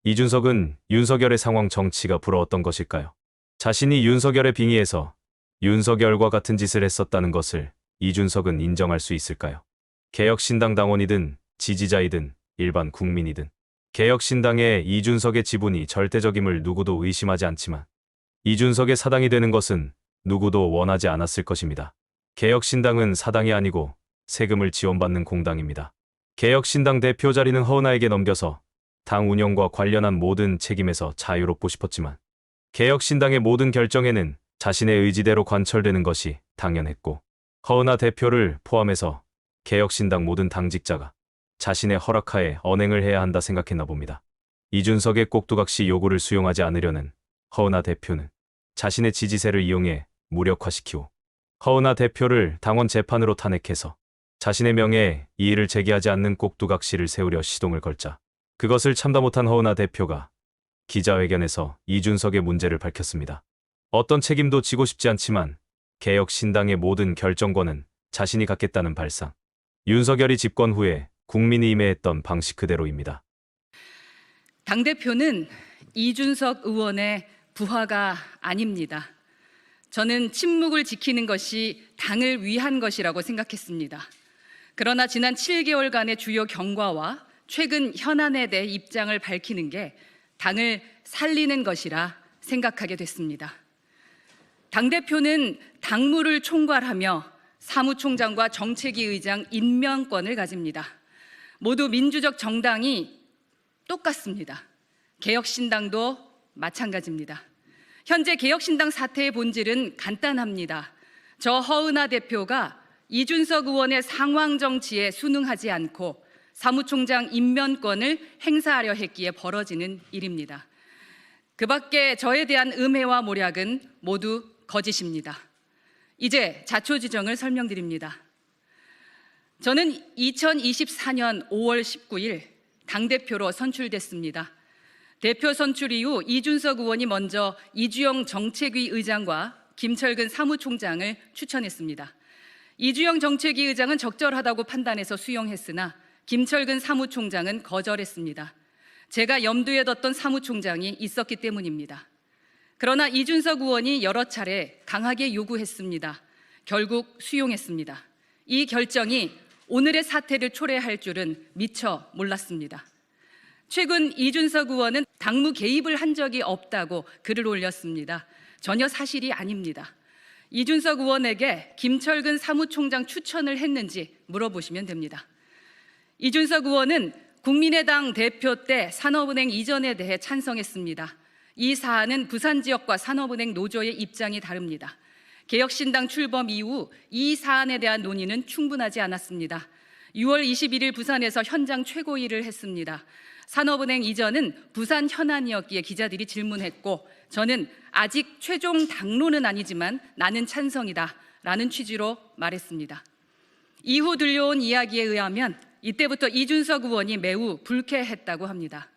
이준석은 윤석열의 상황 정치가 부러웠던 것일까요? 자신이 윤석열의 빙의에서 윤석열과 같은 짓을 했었다는 것을 이준석은 인정할 수 있을까요? 개혁신당 당원이든 지지자이든 일반 국민이든 개혁신당의 이준석의 지분이 절대적임을 누구도 의심하지 않지만 이준석의 사당이 되는 것은 누구도 원하지 않았을 것입니다. 개혁신당은 사당이 아니고 세금을 지원받는 공당입니다. 개혁신당 대표 자리는 허은하에게 넘겨서 당 운영과 관련한 모든 책임에서 자유롭고 싶었지만 개혁신당의 모든 결정에는 자신의 의지대로 관철되는 것이 당연했고 허은하 대표를 포함해서 개혁신당 모든 당직자가 자신의 허락하에 언행을 해야 한다 생각했나 봅니다. 이준석의 꼭두각시 요구를 수용하지 않으려는 허은하 대표는 자신의 지지세를 이용해 무력화시키고 허은하 대표를 당원 재판으로 탄핵해서 자신의 명예에 이의를 제기하지 않는 꼭두각시를 세우려 시동을 걸자 그것을 참다 못한 허은하 대표가 기자회견에서 이준석의 문제를 밝혔습니다. 어떤 책임도 지고 싶지 않지만 개혁신당의 모든 결정권은 자신이 갖겠다는 발상. 윤석열이 집권 후에 국민이 임해했던 방식 그대로입니다. 당대표는 이준석 의원의 부하가 아닙니다. 저는 침묵을 지키는 것이 당을 위한 것이라고 생각했습니다. 그러나 지난 7개월간의 주요 경과와 최근 현안에 대해 입장을 밝히는 게 당을 살리는 것이라 생각하게 됐습니다. 당대표는 당무를 총괄하며 사무총장과 정책위 의장 임명권을 가집니다. 모두 민주적 정당이 똑같습니다. 개혁신당도 마찬가지입니다. 현재 개혁신당 사태의 본질은 간단합니다. 저 허은하 대표가 이준석 의원의 상황 정치에 순응하지 않고 사무총장 임명권을 행사하려 했기에 벌어지는 일입니다. 그 밖에 저에 대한 음해와 모략은 모두 거짓입니다. 이제 자초지정을 설명드립니다. 저는 2024년 5월 19일 당대표로 선출됐습니다. 대표 선출 이후 이준석 의원이 먼저 이주영 정책위 의장과 김철근 사무총장을 추천했습니다. 이주영 정책위 의장은 적절하다고 판단해서 수용했으나 김철근 사무총장은 거절했습니다. 제가 염두에 뒀던 사무총장이 있었기 때문입니다. 그러나 이준석 의원이 여러 차례 강하게 요구했습니다. 결국 수용했습니다. 이 결정이 오늘의 사태를 초래할 줄은 미처 몰랐습니다. 최근 이준석 의원은 당무 개입을 한 적이 없다고 글을 올렸습니다. 전혀 사실이 아닙니다. 이준석 의원에게 김철근 사무총장 추천을 했는지 물어보시면 됩니다. 이준석 의원은 국민의당 대표 때 산업은행 이전에 대해 찬성했습니다. 이 사안은 부산 지역과 산업은행 노조의 입장이 다릅니다. 개혁신당 출범 이후 이 사안에 대한 논의는 충분하지 않았습니다. 6월 21일 부산에서 현장 최고위를 했습니다. 산업은행 이전은 부산 현안이었기에 기자들이 질문했고 저는 아직 최종 당론은 아니지만 나는 찬성이다 라는 취지로 말했습니다. 이후 들려온 이야기에 의하면 이때부터 이준석 의원이 매우 불쾌했다고 합니다.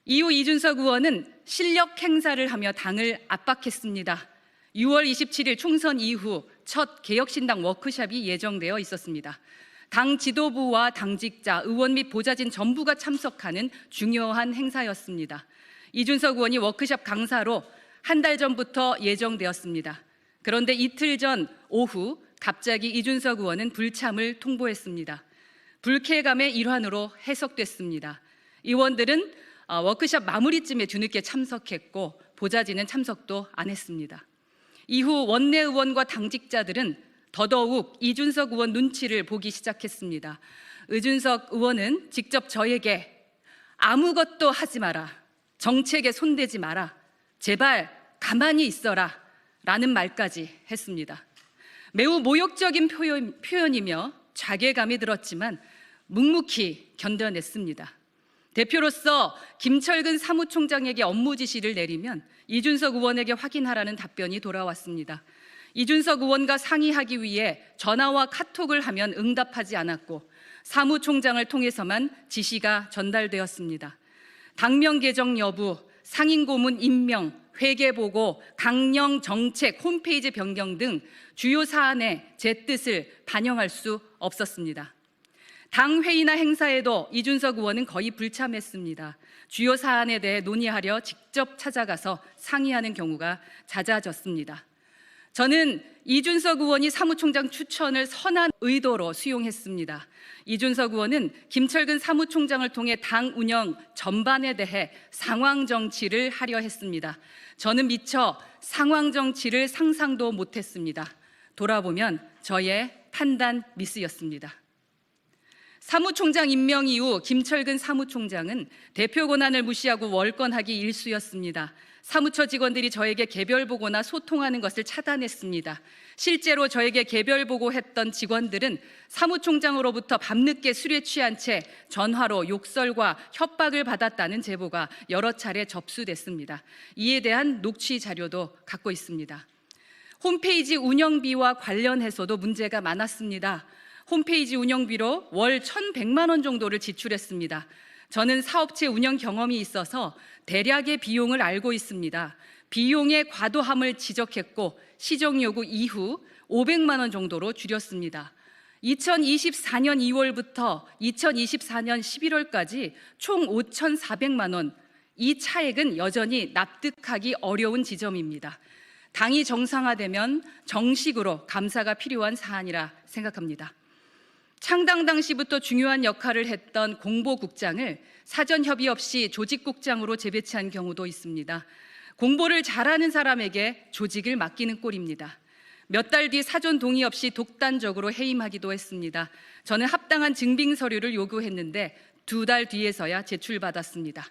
이후 이준석 의원은 실력 행사를 하며 당을 압박했습니다. 6월 27일 총선 이후 첫 개혁신당 워크숍이 예정되어 있었습니다. 당 지도부와 당직자, 의원 및 보좌진 전부가 참석하는 중요한 행사였습니다. 이준석 의원이 워크숍 강사로 한 달 전부터 예정되었습니다. 그런데 이틀 전 오후 갑자기 이준석 의원은 불참을 통보했습니다. 불쾌감의 일환으로 해석됐습니다. 의원들은 워크숍 마무리쯤에 뒤늦게 참석했고 보좌진은 참석도 안 했습니다. 이후 원내 의원과 당직자들은 더더욱 이준석 의원 눈치를 보기 시작했습니다. 이준석 의원은 직접 저에게 아무것도 하지 마라, 정책에 손대지 마라, 제발 가만히 있어라 라는 말까지 했습니다. 매우 모욕적인 표현이며 자괴감이 들었지만 묵묵히 견뎌냈습니다. 대표로서 김철근 사무총장에게 업무 지시를 내리면 이준석 의원에게 확인하라는 답변이 돌아왔습니다. 이준석 의원과 상의하기 위해 전화와 카톡을 하면 응답하지 않았고 사무총장을 통해서만 지시가 전달되었습니다. 당명 개정 여부, 상임고문 임명, 회계보고, 강령 정책, 홈페이지 변경 등 주요 사안에 제 뜻을 반영할 수 없었습니다. 당 회의나 행사에도 이준석 의원은 거의 불참했습니다. 주요 사안에 대해 논의하려 직접 찾아가서 상의하는 경우가 잦아졌습니다. 저는 이준석 의원이 사무총장 추천을 선한 의도로 수용했습니다. 이준석 의원은 김철근 사무총장을 통해 당 운영 전반에 대해 상황 정치를 하려 했습니다. 저는 미처 상황 정치를 상상도 못했습니다. 돌아보면 저의 판단 미스였습니다. 사무총장 임명 이후 김철근 사무총장은 대표 권한을 무시하고 월권하기 일쑤였습니다. 사무처 직원들이 저에게 개별 보고나 소통하는 것을 차단했습니다. 실제로 저에게 개별 보고했던 직원들은 사무총장으로부터 밤늦게 술에 취한 채 전화로 욕설과 협박을 받았다는 제보가 여러 차례 접수됐습니다. 이에 대한 녹취 자료도 갖고 있습니다. 홈페이지 운영비와 관련해서도 문제가 많았습니다. 홈페이지 운영비로 월 1,100만 원 정도를 지출했습니다. 저는 사업체 운영 경험이 있어서 대략의 비용을 알고 있습니다. 비용의 과도함을 지적했고 시정 요구 이후 500만 원 정도로 줄였습니다. 2024년 2월부터 2024년 11월까지 총 5,400만 원, 이 차액은 여전히 납득하기 어려운 지점입니다. 당이 정상화되면 정식으로 감사가 필요한 사안이라 생각합니다. 창당 당시부터 중요한 역할을 했던 공보국장을 사전 협의 없이 조직국장으로 재배치한 경우도 있습니다. 공보를 잘하는 사람에게 조직을 맡기는 꼴입니다. 몇 달 뒤 사전 동의 없이 독단적으로 해임하기도 했습니다. 저는 합당한 증빙 서류를 요구했는데 2달 뒤에서야 제출받았습니다.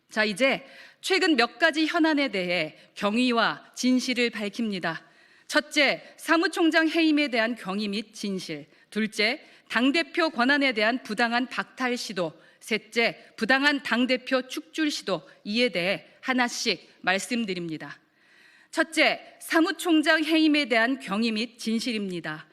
자, 이제 최근 몇 가지 현안에 대해 경위와 진실을 밝힙니다. 첫째, 사무총장 해임에 대한 경위 및 진실. 둘째, 당대표 권한에 대한 부당한 박탈 시도. 셋째, 부당한 당대표 축출 시도. 이에 대해 하나씩 말씀드립니다. 첫째, 사무총장 해임에 대한 경위 및 진실입니다.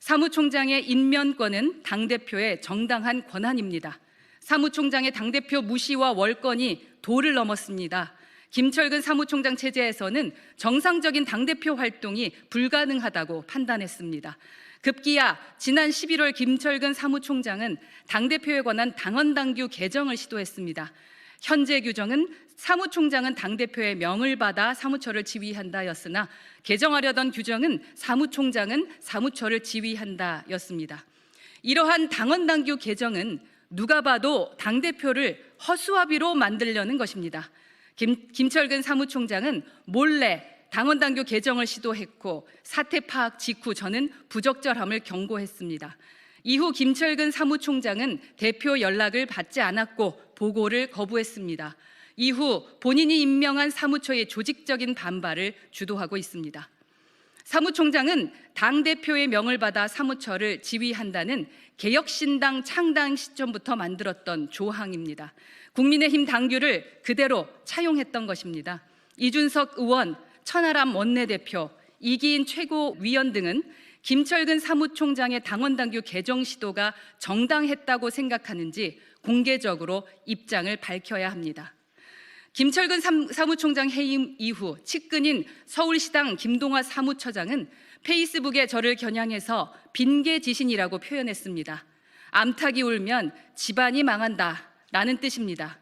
사무총장의 임면권은 당대표의 정당한 권한입니다. 사무총장의 당대표 무시와 월권이 도를 넘었습니다. 김철근 사무총장 체제에서는 정상적인 당대표 활동이 불가능하다고 판단했습니다. 급기야 지난 11월 김철근 사무총장은 당대표에 관한 당헌당규 개정을 시도했습니다. 현재 규정은 사무총장은 당대표의 명을 받아 사무처를 지휘한다였으나 개정하려던 규정은 사무총장은 사무처를 지휘한다였습니다. 이러한 당헌당규 개정은 누가 봐도 당대표를 허수아비로 만들려는 것입니다. 김철근 사무총장은 몰래 당헌당규 개정을 시도했고 사태 파악 직후 저는 부적절함을 경고했습니다. 이후 김철근 사무총장은 대표 연락을 받지 않았고 보고를 거부했습니다. 이후 본인이 임명한 사무처의 조직적인 반발을 주도하고 있습니다. 사무총장은 당대표의 명을 받아 사무처를 지휘한다는 개혁신당 창당 시점부터 만들었던 조항입니다. 국민의힘 당규를 그대로 차용했던 것입니다. 이준석 의원, 천하람 원내대표, 이기인 최고위원 등은 김철근 사무총장의 당헌당규 개정 시도가 정당했다고 생각하는지 공개적으로 입장을 밝혀야 합니다. 김철근 사무총장 해임 이후 측근인 서울시당 김동화 사무처장은 페이스북에 저를 겨냥해서 빈개지신이라고 표현했습니다. 암탉이 울면 집안이 망한다라는 뜻입니다.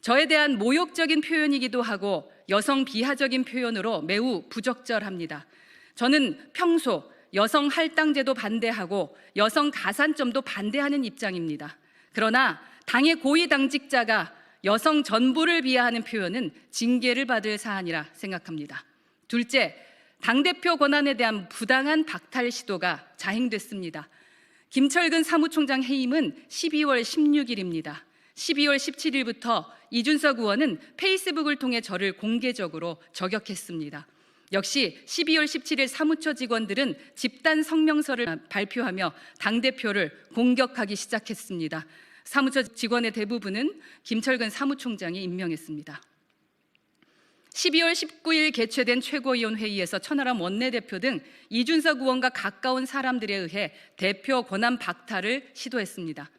저에 대한 모욕적인 표현이기도 하고 여성 비하적인 표현으로 매우 부적절합니다. 저는 평소 여성 할당제도 반대하고 여성 가산점도 반대하는 입장입니다. 그러나 당의 고위 당직자가 여성 전부를 비하하는 표현은 징계를 받을 사안이라 생각합니다. 둘째, 당대표 권한에 대한 부당한 박탈 시도가 자행됐습니다. 김철근 사무총장 해임은 12월 16일입니다. 12월 17일부터 이준석 의원은 페이스북을 통해 저를 공개적으로 저격했습니다. 역시 12월 17일 사무처 직원들은 집단 성명서를 발표하며 당대표를 공격하기 시작했습니다. 사무처 직원의 대부분은 김철근 사무총장이 임명했습니다. 12월 19일 개최된 최고위원 회의에서 천하람 원내대표 등 이준석 의원과 가까운 사람들에 의해 대표 권한 박탈을 시도했습니다.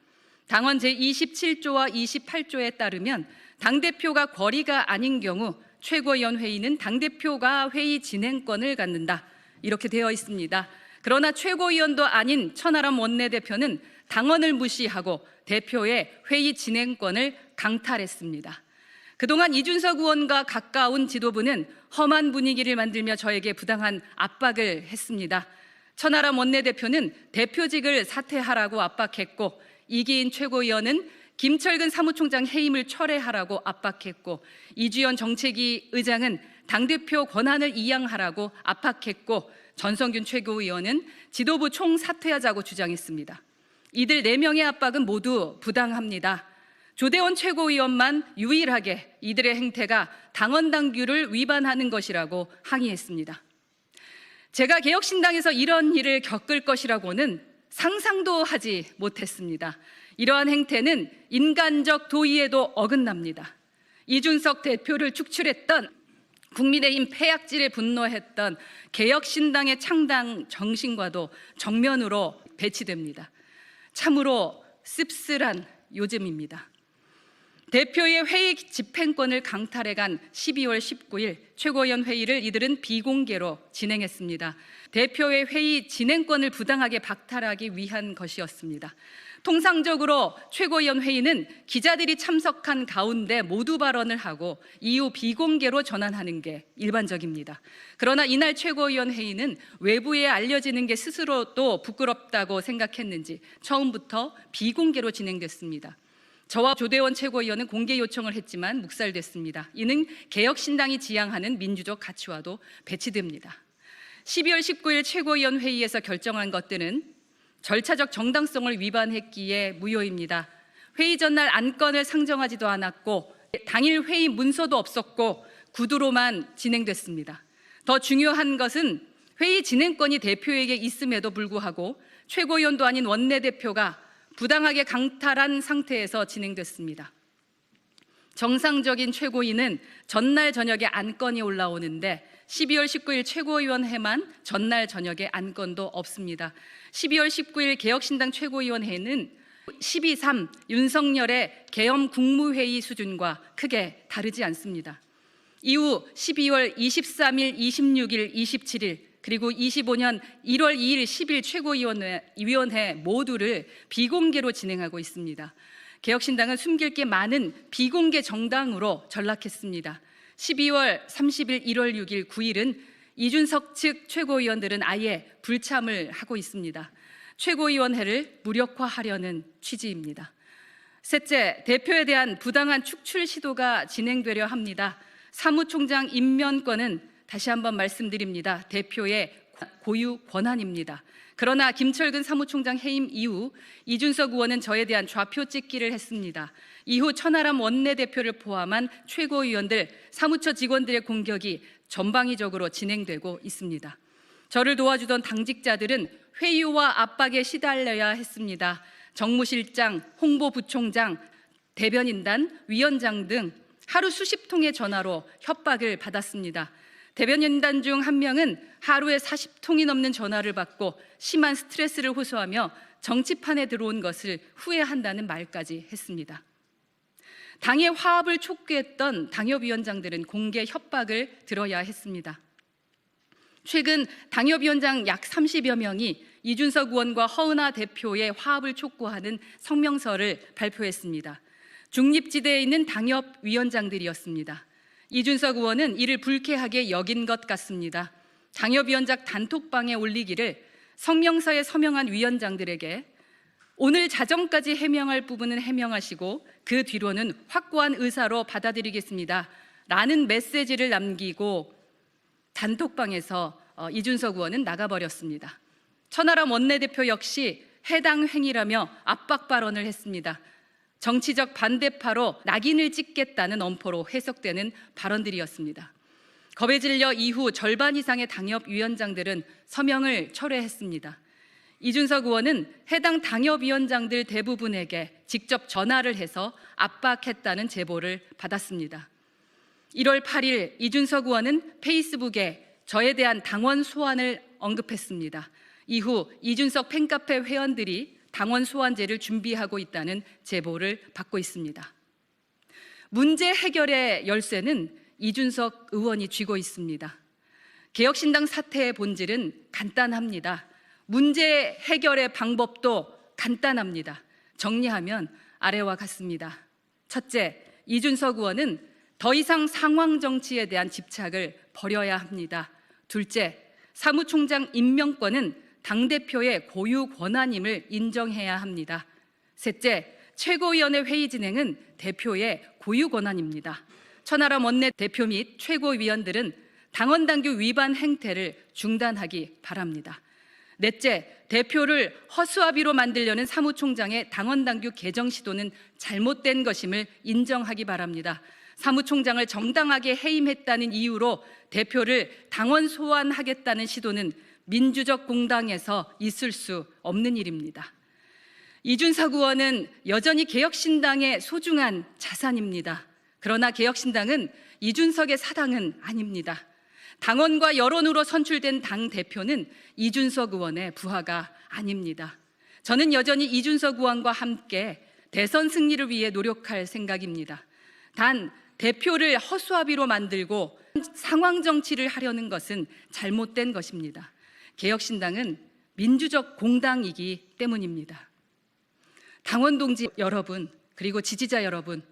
당헌 제27조와 28조에 따르면 당대표가 권리가 아닌 경우 최고위원 회의는 당대표가 회의 진행권을 갖는다, 이렇게 되어 있습니다. 그러나 최고위원도 아닌 천하람 원내대표는 당원을 무시하고 대표의 회의 진행권을 강탈했습니다. 그동안 이준석 의원과 가까운 지도부는 험한 분위기를 만들며 저에게 부당한 압박을 했습니다. 천하람 원내대표는 대표직을 사퇴하라고 압박했고, 이기인 최고위원은 김철근 사무총장 해임을 철회하라고 압박했고, 이주연 정책위 의장은 당대표 권한을 이양하라고 압박했고, 전성균 최고위원은 지도부 총사퇴하자고 주장했습니다. 이들 4명의 압박은 모두 부당합니다. 조대원 최고위원만 유일하게 이들의 행태가 당원 당규를 위반하는 것이라고 항의했습니다. 제가 개혁신당에서 이런 일을 겪을 것이라고는 상상도 하지 못했습니다. 이러한 행태는 인간적 도의에도 어긋납니다. 이준석 대표를 축출했던 국민의힘 폐악질에 분노했던 개혁신당의 창당 정신과도 정면으로 배치됩니다. 참으로 씁쓸한 요즘입니다. 대표의 회의 집행권을 강탈해간 12월 19일 최고위원 회의를 이들은 비공개로 진행했습니다. 대표의 회의 진행권을 부당하게 박탈하기 위한 것이었습니다. 통상적으로 최고위원 회의는 기자들이 참석한 가운데 모두 발언을 하고 이후 비공개로 전환하는 게 일반적입니다. 그러나 이날 최고위원 회의는 외부에 알려지는 게 스스로도 부끄럽다고 생각했는지 처음부터 비공개로 진행됐습니다. 저와 조대원 최고위원은 공개 요청을 했지만 묵살됐습니다. 이는 개혁신당이 지향하는 민주적 가치와도 배치됩니다. 12월 19일 최고위원 회의에서 결정한 것들은 절차적 정당성을 위반했기에 무효입니다. 회의 전날 안건을 상정하지도 않았고 당일 회의 문서도 없었고 구두로만 진행됐습니다. 더 중요한 것은 회의 진행권이 대표에게 있음에도 불구하고 최고위원도 아닌 원내대표가 부당하게 강탈한 상태에서 진행됐습니다. 정상적인 최고위는 전날 저녁에 안건이 올라오는데 12월 19일 최고위원회만 전날 저녁에 안건도 없습니다. 12월 19일 개혁신당 최고위원회는 12.3 윤석열의 계엄 국무회의 수준과 크게 다르지 않습니다. 이후 12월 23일, 26일, 27일 그리고 25년 1월 2일, 10일 최고위원회 모두를 비공개로 진행하고 있습니다. 개혁신당은 숨길 게 많은 비공개 정당으로 전락했습니다. 12월 30일, 1월 6일, 9일은 이준석 측 최고위원들은 아예 불참을 하고 있습니다. 최고위원회를 무력화하려는 취지입니다. 셋째, 대표에 대한 부당한 축출 시도가 진행되려 합니다. 사무총장 임면권은 다시 한번 말씀드립니다. 대표의 고유 권한입니다. 그러나 김철근 사무총장 해임 이후 이준석 의원은 저에 대한 좌표 찍기를 했습니다. 이후 천하람 원내대표를 포함한 최고위원들, 사무처 직원들의 공격이 전방위적으로 진행되고 있습니다. 저를 도와주던 당직자들은 회유와 압박에 시달려야 했습니다. 정무실장, 홍보부총장, 대변인단, 위원장 등 하루 수십 통의 전화로 협박을 받았습니다. 대변인단 중 한 명은 하루에 40통이 넘는 전화를 받고 심한 스트레스를 호소하며 정치판에 들어온 것을 후회한다는 말까지 했습니다. 당의 화합을 촉구했던 당협위원장들은 공개 협박을 들어야 했습니다. 최근 당협위원장 약 30여 명이 이준석 의원과 허은하 대표의 화합을 촉구하는 성명서를 발표했습니다. 중립지대에 있는 당협위원장들이었습니다. 이준석 의원은 이를 불쾌하게 여긴 것 같습니다. 당협위원장 단톡방에 올리기를 성명서에 서명한 위원장들에게 오늘 자정까지 해명할 부분은 해명하시고 그 뒤로는 확고한 의사로 받아들이겠습니다 라는 메시지를 남기고 단톡방에서 이준석 의원은 나가버렸습니다. 천하람 원내대표 역시 해당 행위라며 압박 발언을 했습니다. 정치적 반대파로 낙인을 찍겠다는 엄포로 해석되는 발언들이었습니다. 겁에 질려 이후 절반 이상의 당협위원장들은 서명을 철회했습니다. 이준석 의원은 해당 당협위원장들 대부분에게 직접 전화를 해서 압박했다는 제보를 받았습니다. 1월 8일 이준석 의원은 페이스북에 저에 대한 당원 소환을 언급했습니다. 이후 이준석 팬카페 회원들이 당원 소환제를 준비하고 있다는 제보를 받고 있습니다. 문제 해결의 열쇠는 이준석 의원이 쥐고 있습니다. 개혁신당 사태의 본질은 간단합니다. 문제 해결의 방법도 간단합니다. 정리하면 아래와 같습니다. 첫째, 이준석 의원은 더 이상 상황 정치에 대한 집착을 버려야 합니다. 둘째, 사무총장 임명권은 당대표의 고유 권한임을 인정해야 합니다. 셋째, 최고위원회 회의 진행은 대표의 고유 권한입니다. 천하람 원내대표 및 최고위원들은 당원 당규 위반 행태를 중단하기 바랍니다. 넷째, 대표를 허수아비로 만들려는 사무총장의 당원 당규 개정 시도는 잘못된 것임을 인정하기 바랍니다. 사무총장을 정당하게 해임했다는 이유로 대표를 당원 소환하겠다는 시도는 민주적 공당에서 있을 수 없는 일입니다. 이준석 의원은 여전히 개혁신당의 소중한 자산입니다. 그러나 개혁신당은 이준석의 사당은 아닙니다. 당원과 여론으로 선출된 당대표는 이준석 의원의 부하가 아닙니다. 저는 여전히 이준석 의원과 함께 대선 승리를 위해 노력할 생각입니다. 단, 대표를 허수아비로 만들고 상황 정치를 하려는 것은 잘못된 것입니다. 개혁신당은 민주적 공당이기 때문입니다. 당원 동지 여러분, 그리고 지지자 여러분,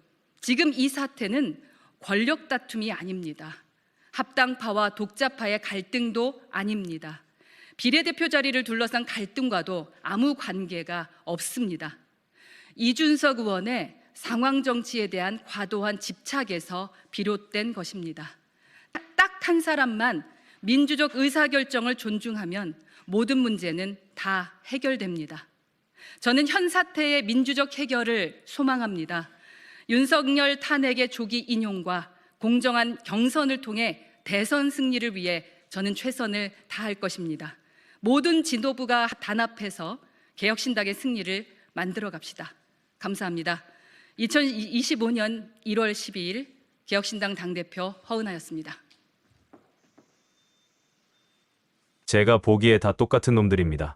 지금 이 사태는 권력 다툼이 아닙니다. 합당파와 독자파의 갈등도 아닙니다. 비례대표 자리를 둘러싼 갈등과도 아무 관계가 없습니다. 이준석 의원의 상황 정치에 대한 과도한 집착에서 비롯된 것입니다. 딱 한 사람만 민주적 의사결정을 존중하면 모든 문제는 다 해결됩니다. 저는 현 사태의 민주적 해결을 소망합니다. 윤석열 탄핵의 조기 인용과 공정한 경선을 통해 대선 승리를 위해 저는 최선을 다할 것입니다. 모든 지도부가 단합해서 개혁신당의 승리를 만들어 갑시다. 감사합니다. 2025년 1월 12일 개혁신당 당대표 허은하였습니다. 제가 보기에 다 똑같은 놈들입니다.